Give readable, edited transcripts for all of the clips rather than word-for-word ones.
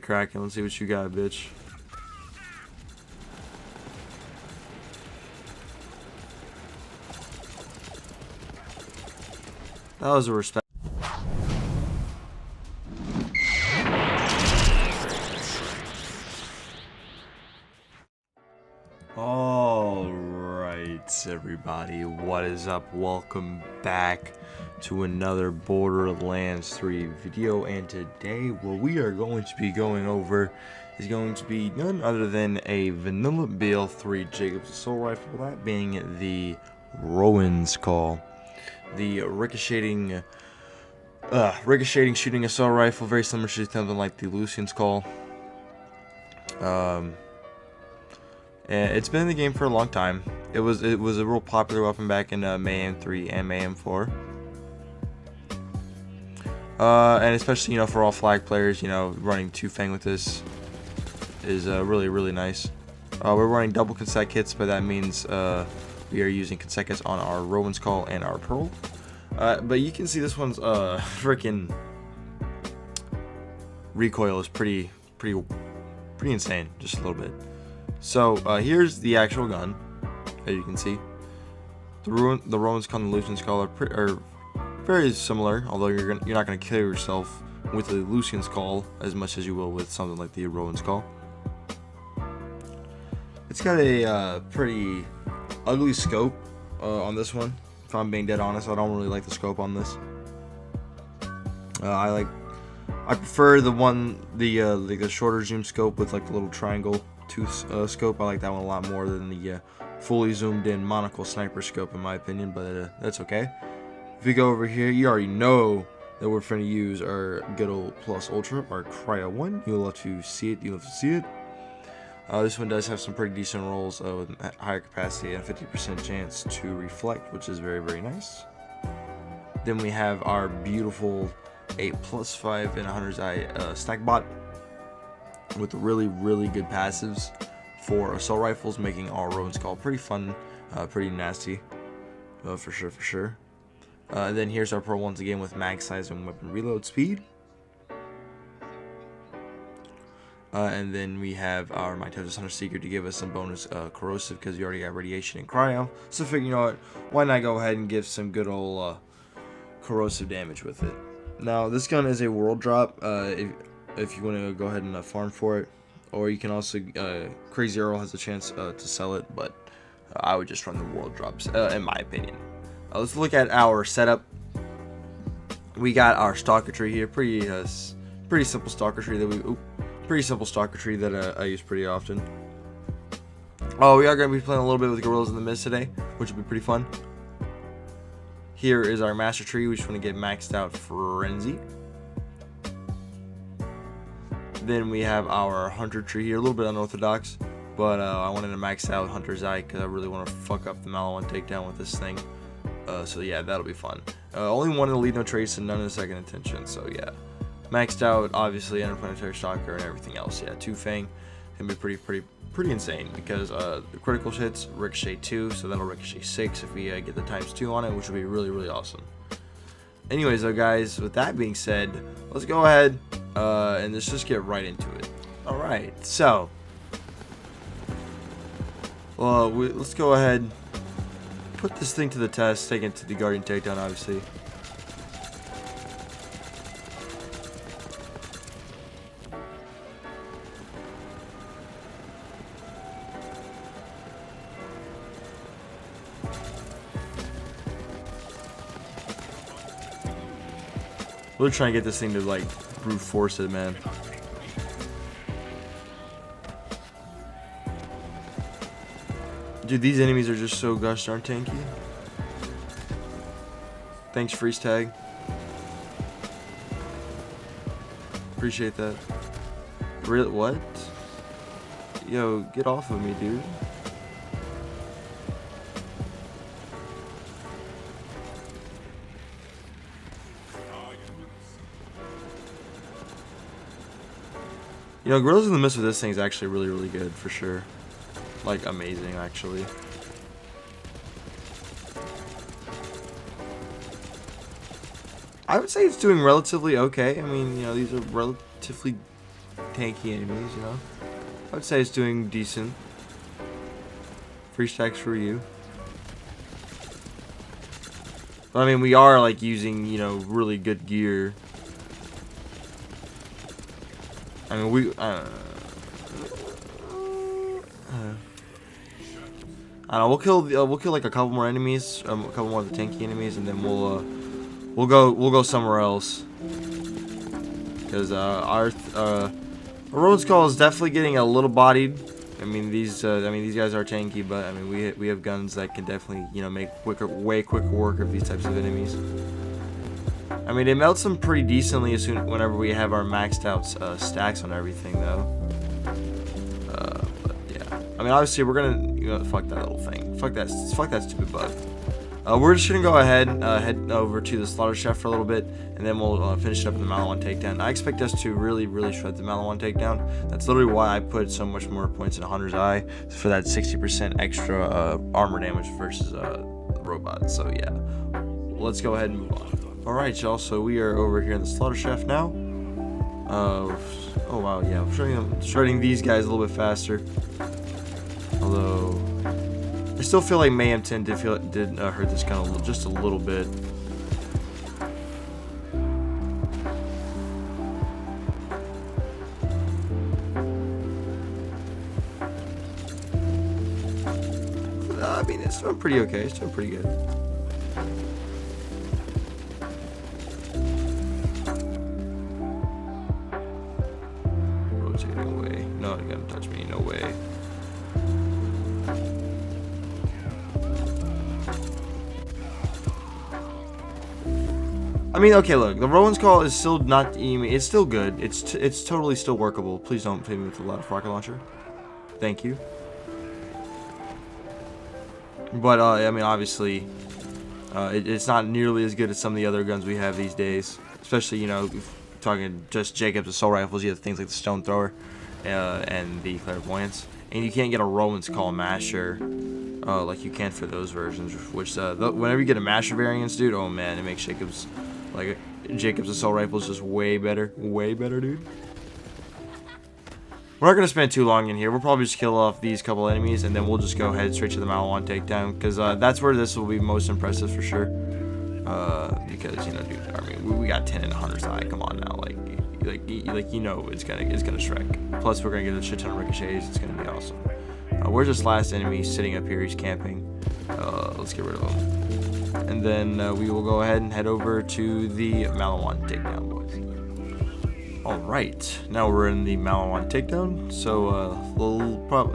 Cracking. Let's see what you got, bitch. That was a respect. Alright, everybody. What is up? Welcome back to another Borderlands 3 video. And today, what we are going to be going over is going to be none other than a vanilla BL3 Jakobs Assault Rifle, that being the Rowans Call. The ricocheting shooting assault rifle, very similar to something like the Rowans Call. And it's been in the game for a long time. It was a real popular weapon back in May 3 and May 4. And especially, for all flag players, running 2-fang with this is really nice. We're running double consec kits, but that means we are using consec kits on our Rowans Call and our Pearl. But you can see this one's freaking recoil is pretty insane, just a little bit. So here's the actual gun, as you can see. The Rowans Call and the Rowans Call are very similar, although you're not gonna kill yourself with the Rowans Call as much as you will with something like the Rowans Call. It's got a pretty ugly scope on this one. If I'm being dead honest, I don't really like the scope on this. I prefer the shorter zoom scope with like the little triangle tooth scope. I like that one a lot more than the fully zoomed in monocle sniper scope, in my opinion, but that's okay. If you go over here, you already know that we're going to use our good old Plus Ultra, our Cryo 1. You'll have to see it. This one does have some pretty decent rolls with higher capacity and a 50% chance to reflect, which is very nice. Then we have our beautiful 8+5 and 100's eye stack bot with really good passives for assault rifles, making our Rowans Call pretty fun, pretty nasty, for sure. Then here's our Pro once again with mag size and weapon reload speed. And then we have our MATREXX Hunter Seeker to give us some bonus corrosive, because we already got radiation and cryo. So figure, you know what, why not go ahead and give some good old corrosive damage with it. Now this gun is a world drop if you want to go ahead and farm for it, or you can also Crazy Earl has a chance to sell it, but I would just run the world drops in my opinion. Let's look at our setup. We got our stalker tree here, pretty simple stalker tree that I use pretty often. Oh, we are going to be playing a little bit with Gorillas in the Mist today, which will be pretty fun. Here is our master tree. We just want to get maxed out Frenzy. Then we have our hunter tree here, a little bit unorthodox, but I wanted to max out Hunter's Eye because I really want to fuck up the Mallow and Takedown with this thing. So yeah, that'll be fun. Only one in the lead, no trace, and none in the second intention. So yeah, maxed out, obviously, interplanetary stalker and everything else. Yeah, 2-fang can be pretty insane, because the critical hits ricochet 2, so that'll ricochet 6 if we get the ×2 on it, which will be really awesome. Anyways, though, guys, with that being said, let's go ahead and let's just get right into it. All right, so let's go ahead, put this thing to the test, take it to the Guardian Takedown, obviously. We're trying to get this thing to like brute force it, man. Dude, these enemies are just so gosh darn tanky. Thanks, freeze tag. Appreciate that. Really? What? Yo, get off of me, dude. Gorillas in the Mist with this thing is actually really good, for sure. Like, amazing, actually. I would say it's doing relatively okay. I mean, these are relatively tanky enemies, you know. I would say it's doing decent. Free stacks for you. But I mean, we are like using, you know, really good gear. I mean, I don't know. We'll kill like a couple more enemies, a couple more of the tanky enemies, and then we'll go somewhere else. Because our Rowans Call is definitely getting a little bodied. I mean these guys are tanky, but I mean we have guns that can definitely, you know, make way quicker work of these types of enemies. I mean, it melts them pretty decently whenever we have our maxed out stacks on everything, though. But yeah, I mean, obviously we're gonna, you know, fuck that little thing, fuck that stupid bug. We're just gonna go ahead, head over to the slaughter shaft for a little bit, and then we'll finish up the Malawan takedown. I expect us to really shred the Malawan takedown. That's literally why I put so much more points in Hunter's Eye, for that 60% extra armor damage versus the robot. So yeah, let's go ahead and move on. Alright, y'all, so we are over here in the slaughter shaft now. Oh wow, yeah, I'm shredding these guys a little bit faster. Although I still feel like Mayhem 10 did hurt this gun just a little bit. I mean, it's doing pretty okay. It's doing pretty good. Rotating away. No, you gotta touch me. No way. I mean, okay, look, the Rowans Call is still not, it's still good. It's totally still workable. Please don't hit me with a lot of rocket launcher. Thank you. But I mean, obviously, it's not nearly as good as some of the other guns we have these days. Especially, you know, talking just Jakobs Assault Rifles. You have things like the Stone Thrower and the Clairvoyance, and you can't get a Rowans Call Masher like you can for those versions. Which whenever you get a Masher variants, dude, oh man, it makes Jakobs Assault Rifles just way better, dude. We're not going to spend too long in here. We'll probably just kill off these couple enemies, and then we'll just go ahead straight to the Malawan takedown, because that's where this will be most impressive for sure. Because, you know, dude, I mean, we got 10 in Hunter's Eye. Come on now, like you know, it's gonna Shrek. Plus, we're gonna get a shit ton of Ricochets. It's gonna be awesome. Where's this last enemy sitting up here? He's camping. Let's get rid of him, and then we will go ahead and head over to the Malawan takedown, boys. Alright, now we're in the Malawan takedown, so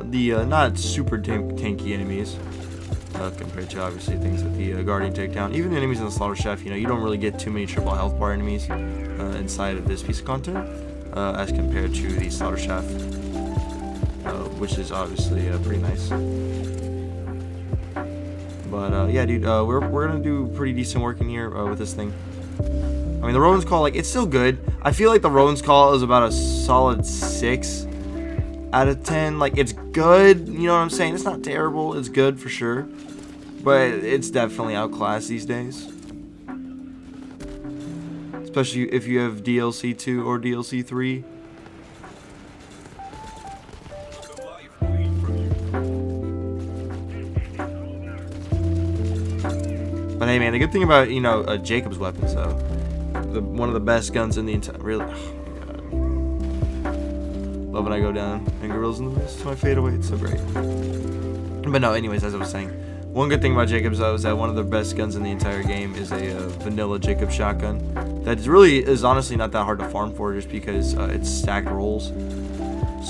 the not super tanky enemies, compared to obviously things with the Guardian takedown. Even enemies in the slaughter shaft, you know, you don't really get too many triple health bar enemies inside of this piece of content, as compared to the slaughter shaft, which is obviously pretty nice. But yeah, dude, we're gonna do pretty decent work in here with this thing. I mean, the Rowans Call, like, it's still good. I feel like the Rowans Call is about a solid 6 out of 10. Like, it's good, you know what I'm saying? It's not terrible. It's good for sure. But it's definitely outclassed these days. Especially if you have DLC 2 or DLC 3. But hey, man, the good thing about, you know, Jakobs weapons, though, one of the best guns in the entire, really, oh my god. Love when I go down and gorillas in the mist, my fade away, it's so great. But no, anyways, as I was saying, one good thing about Jakobs, though, is that one of the best guns in the entire game is a vanilla Jakobs shotgun. That really is honestly not that hard to farm for, just because it's stacked rolls.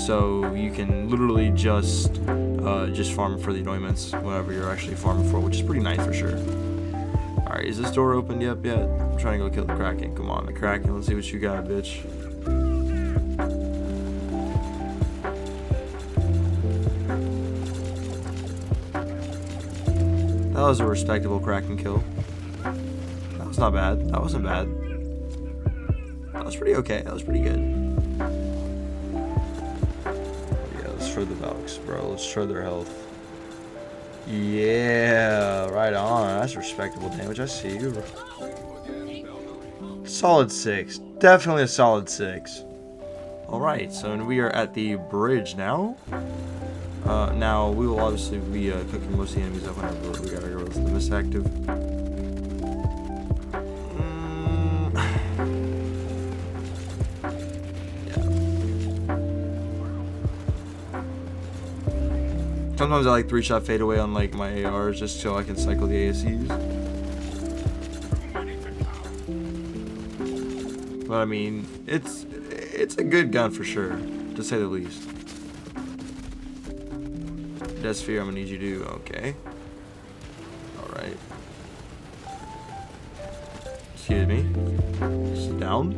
So you can literally just farm for the annoyments whenever you're actually farming for, which is pretty nice for sure. Alright, is this door open? Yep. I'm trying to go kill the Kraken. Come on, the Kraken. Let's see what you got, bitch. That was a respectable Kraken kill. That was not bad. That wasn't bad. That was pretty okay. That was pretty good. Yeah, let's shred the Valks, bro. Let's shred their health. Yeah, right on. That's respectable damage. I see you. Solid 6. Definitely a solid 6. Alright, so we are at the bridge now. Now, we will obviously be cooking most of the enemies up whenever we got our Gorillas in the Mist active. Yeah. Sometimes I like 3-shot fadeaway on like my ARs just so I can cycle the ASEs. But I mean, it's a good gun for sure, to say the least. Death Sphere, I'm gonna need you to do. Okay. Alright. Excuse me. Sit down.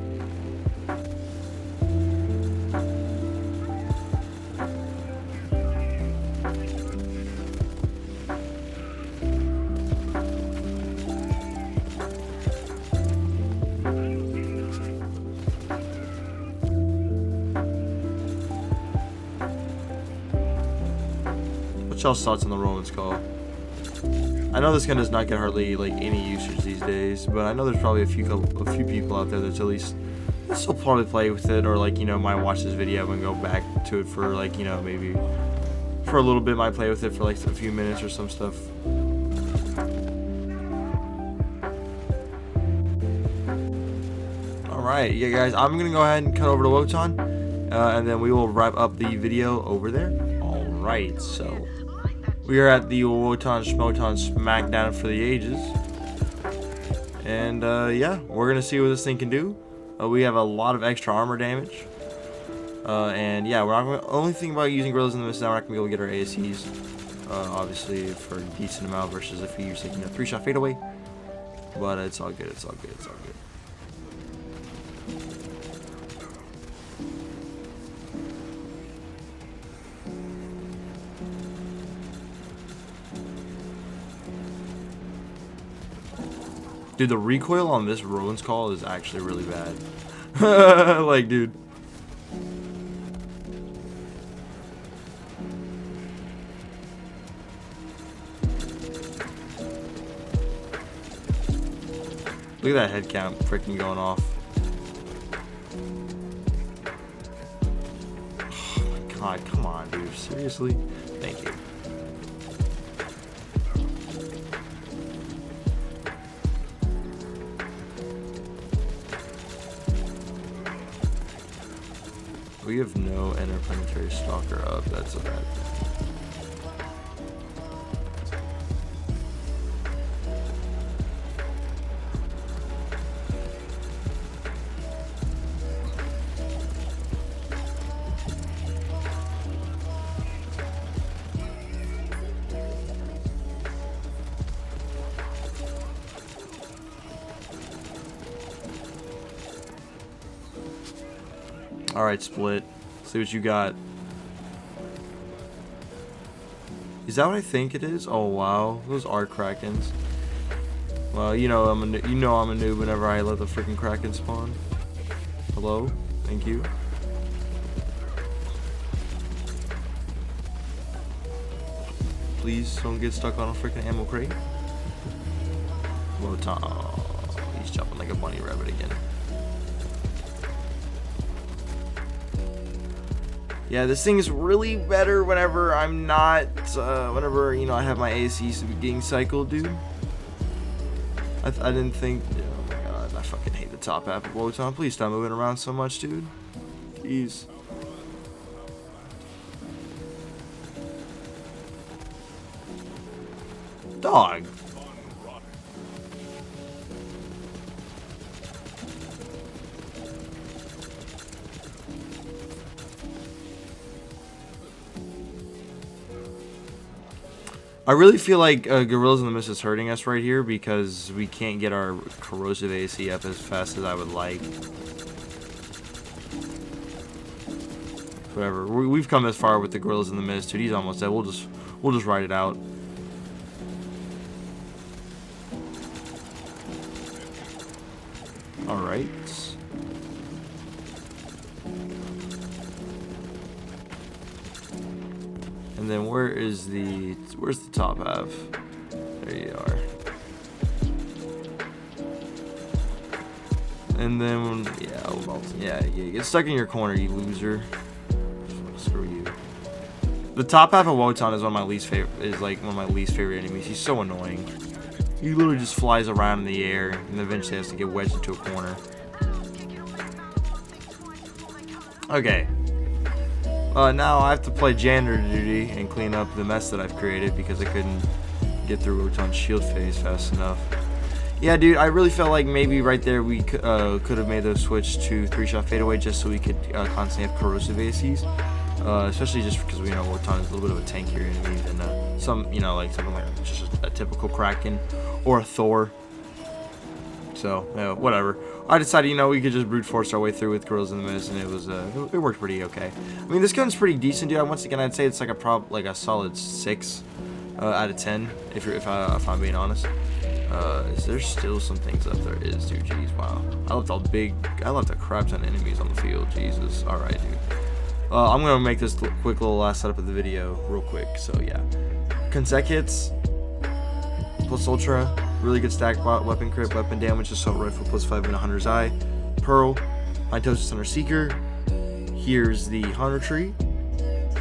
What's y'all's thoughts on the Rowans Call? I know this gun does not get hardly like any usage these days, but I know there's probably a few people out there that's at least still probably play with it, or like, you know, might watch this video and go back to it for like, you know, maybe for a little bit, might play with it for like a few minutes or some stuff. Alright, yeah guys, I'm gonna go ahead and cut over to Wotan, and then we will wrap up the video over there. Alright, so we are at the Wotan Schmotan Smackdown for the ages. And yeah, we're gonna see what this thing can do. We have a lot of extra armor damage. And yeah, we're not gonna, only thing about using Gorillas in the Mist now, we're not gonna be able to get our ASEs. Obviously for a decent amount versus if we use taking a 3-shot fadeaway. But it's all good, it's all good, it's all good. Dude, the recoil on this Rowans Call is actually really bad. Like, dude. Look at that head count freaking going off. Oh my god, come on, dude. Seriously? Thank you. We have no interplanetary stalker up. That's a bad thing. Alright, Split. See what you got. Is that what I think it is? Oh wow, those are Krakens. Well, you know I'm a noob whenever I let the freaking Kraken spawn. Hello, thank you. Please don't get stuck on a freaking ammo crate. Wotan, oh, he's jumping like a bunny rabbit again. Yeah, this thing is really better whenever I'm not, whenever, you know, I have my ACs getting cycled, dude. I didn't think, oh my god, I fucking hate the top half of Wotan. Please stop moving around so much, dude. Jeez. Dog. I really feel like Gorillas in the Mist is hurting us right here because we can't get our corrosive AC up as fast as I would like. Whatever. We've come this far with the Gorillas in the Mist, dude. He's almost dead. We'll just ride it out. All right. And then where's the top half? There you are. And then, yeah, you get stuck in your corner, you loser. Screw you. The top half of Wotan is one of my least favorite enemies. He's so annoying. He literally just flies around in the air and eventually has to get wedged into a corner. Okay. Now I have to play janitor duty and clean up the mess that I've created because I couldn't get through Wotan's shield phase fast enough. Yeah, dude, I really felt like maybe right there we could have made the switch to 3-shot fadeaway just so we could constantly have corrosive ACs. Especially just because we know Wotan is a little bit of a tankier enemy than something like just a typical Kraken or a Thor. So whatever. I decided we could just brute force our way through with Gorillas in the Mist, and it worked pretty okay. I mean, this gun's pretty decent, dude. Once again, I'd say it's like a solid 6 out of 10 if I'm being honest. Is there still some things up there? Is, dude. Jeez, wow. I left a crap ton of enemies on the field. Jesus. All right, dude. I'm gonna make this quick little last setup of the video real quick. So yeah, consec hits plus ultra, really good stack weapon crit, weapon damage, assault rifle plus 5 in a hunter's eye, pearl, mitosis hunter seeker. Here's the hunter tree.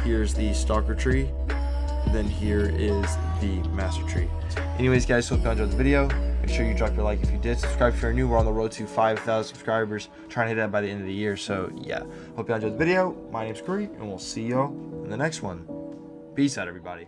Here's the stalker tree. Then here is the master tree. Anyways, guys, hope you enjoyed the video. Make sure you drop your like if you did. Subscribe if you're new. We're on the road to 5,000 subscribers. Trying to hit that by the end of the year. So, yeah. Hope you enjoyed the video. My name's Kree, and we'll see y'all in the next one. Peace out, everybody.